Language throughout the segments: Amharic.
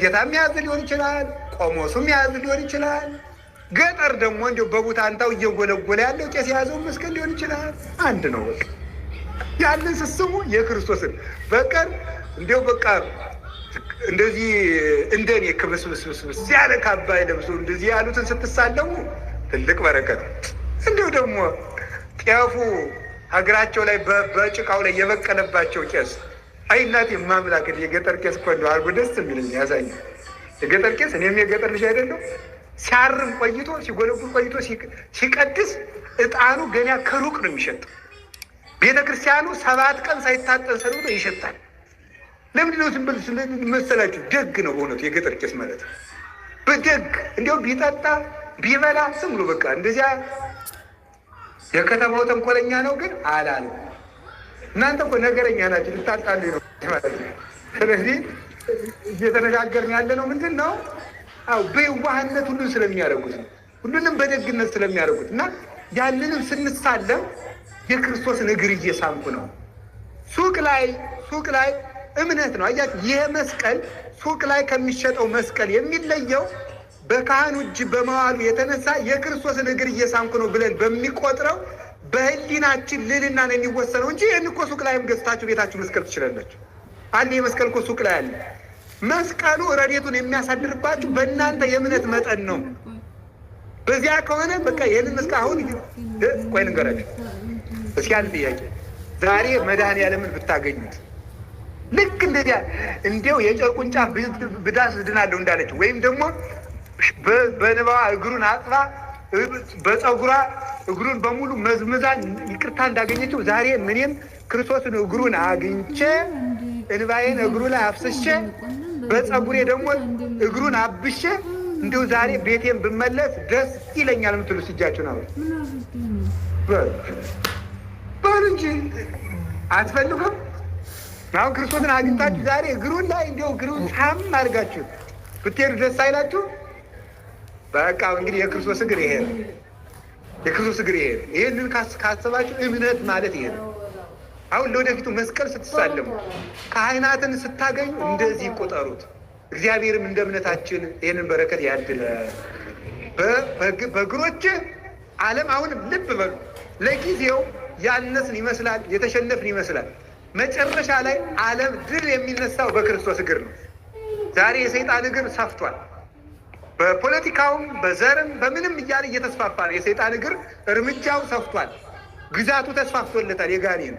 ጌታም ያዝ ሊሆን ይችላል፣ ቆሞሱም ያዝ ሊሆን ይችላል። ገጠር ደግሞ እንዲሁ በቡታንታው እየጎለጎለ ያለው ቄስ የያዘው መስቀል ሊሆን ይችላል። አንድ ነው በቃ። ያንን ስስሙ የክርስቶስን በቀር እንዲሁ በቃ እንደዚህ እንደኔ ክብስብስብስ ያለ ካባ ለብሶ እንደዚህ ያሉትን ስትሳለሙ ትልቅ በረከት። እንዲሁ ደግሞ ጤፉ ሀገራቸው ላይ በጭቃው ላይ የበቀለባቸው ቄስ አይ እናቴ ማምላክ የገጠር ቄስ እኮ እንደው አርጎ ደስ የሚለኝ ያዛኝ። የገጠር ቄስ እኔም የገጠር ልጅ አይደለሁ። ሲያርም ቆይቶ ሲጎለጉል ቆይቶ ሲቀድስ ዕጣኑ ገና ከሩቅ ነው የሚሸጠው። ቤተ ክርስቲያኑ 7 ቀን ሳይታጠን ሰንብቶ ይሸጣል። ለምንድን ነው ዝም ብሎ መሰላችሁ? ደግ ነው በእውነቱ የገጠር ቄስ ማለት ነው። በደግ እንዲያው ቢጠጣ ቢበላ ዝም ብሎ በቃ እንደዚያ። የከተማው ተንኮለኛ ነው ግን አላለም። እናንተ እኮ ነገረኛ ናችሁ፣ ልታጣሉኝ ነው ማለት ነው። ስለዚህ እየተነጋገርን ያለ ነው ምንድን ነው? አዎ በየዋህነት ሁሉን ስለሚያደርጉት ነው። ሁሉንም በደግነት ስለሚያደርጉት እና ያንንም ስንሳለም የክርስቶስን እግር እየሳምኩ ነው። ሱቅ ላይ እምነት ነው። አያችሁ፣ ይህ መስቀል ሱቅ ላይ ከሚሸጠው መስቀል የሚለየው በካህኑ እጅ በመዋሉ የተነሳ የክርስቶስን እግር እየሳምኩ ነው ብለን በሚቆጥረው በህሊናችን ልልና ነው የሚወሰነው እንጂ ይህን እኮ ሱቅ ላይም ገዝታችሁ ቤታችሁ መስቀል ትችላላችሁ። አንድ የመስቀል እኮ ሱቅ ላይ አለ። መስቀሉ ረድኤቱን የሚያሳድርባችሁ በእናንተ የእምነት መጠን ነው። በዚያ ከሆነ በቃ ይህንን መስቀል አሁን ቆይ ልንገራችሁ እስኪ አንድ ጥያቄ። ዛሬ መድኃኔዓለምን ብታገኙት ልክ እንደዚያ እንዲያው የጨርቁን ጫፍ ብዳስ ድናለሁ እንዳለችው ወይም ደግሞ በንባዋ እግሩን አጥባ በፀጉሯ እግሩን በሙሉ መዝምዛን ይቅርታ እንዳገኘችው ዛሬ ምንም ክርስቶስን እግሩን አግኝቼ እንባዬን እግሩ ላይ አፍስሼ በፀጉሬ ደግሞ እግሩን አብሼ እንዲሁ ዛሬ ቤቴን ብመለስ ደስ ይለኛል የምትሉ እጃችሁን አውጡ በሉ እንጂ አትፈልጉም? አሁን ክርስቶስን አግኝታችሁ ዛሬ እግሩን ላይ እንዲሁ እግሩን ሳም አድርጋችሁ ብትሄዱ ደስ አይላችሁ? በቃ እንግዲህ የክርስቶስ እግር ይሄ ነው። የክርስቶስ እግር ይሄ ነው። ይሄንን ካሰባችሁ እምነት ማለት ይሄ ነው። አሁን ለወደፊቱ መስቀል ስትሳለሙ ካህናትን ስታገኙ እንደዚህ ቆጠሩት። እግዚአብሔርም እንደ እምነታችን ይህንን በረከት ያድለ። በእግሮች ዓለም አሁንም ልብ በሉ፣ ለጊዜው ያነስን ይመስላል፣ የተሸነፍን ይመስላል። መጨረሻ ላይ ዓለም ድል የሚነሳው በክርስቶስ እግር ነው። ዛሬ የሰይጣን እግር ሰፍቷል። በፖለቲካውም በዘርም በምንም እያለ እየተስፋፋ ነው። የሰይጣን እግር እርምጃው ሰፍቷል። ግዛቱ ተስፋፍቶለታል። የጋኔን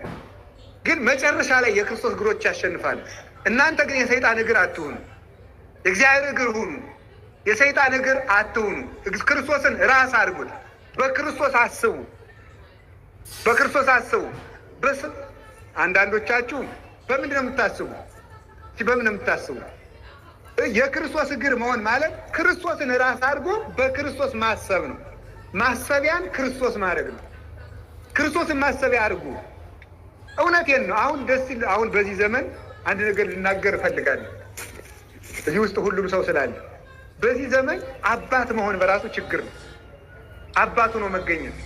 ግን መጨረሻ ላይ የክርስቶስ እግሮች ያሸንፋል። እናንተ ግን የሰይጣን እግር አትሁኑ፣ የእግዚአብሔር እግር ሁኑ። የሰይጣን እግር አትሁኑ። ክርስቶስን ራስ አድርጉት። በክርስቶስ አስቡ፣ በክርስቶስ አስቡ። አንዳንዶቻችሁ በምንድን ነው የምታስቡ? በምን ነው የምታስቡ? የክርስቶስ እግር መሆን ማለት ክርስቶስን ራስ አድርጎ በክርስቶስ ማሰብ ነው። ማሰቢያን ክርስቶስ ማድረግ ነው። ክርስቶስን ማሰቢያ አድርጉ። እውነቴን ነው። አሁን ደስ ይል። አሁን በዚህ ዘመን አንድ ነገር ልናገር እፈልጋለሁ። እዚህ ውስጥ ሁሉም ሰው ስላለ በዚህ ዘመን አባት መሆን በራሱ ችግር ነው። አባቱ ነው መገኘት።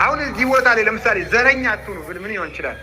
አሁን እዚህ ቦታ ላይ ለምሳሌ ዘረኛ አትሁኑ ብል ምን ይሆን ይችላል?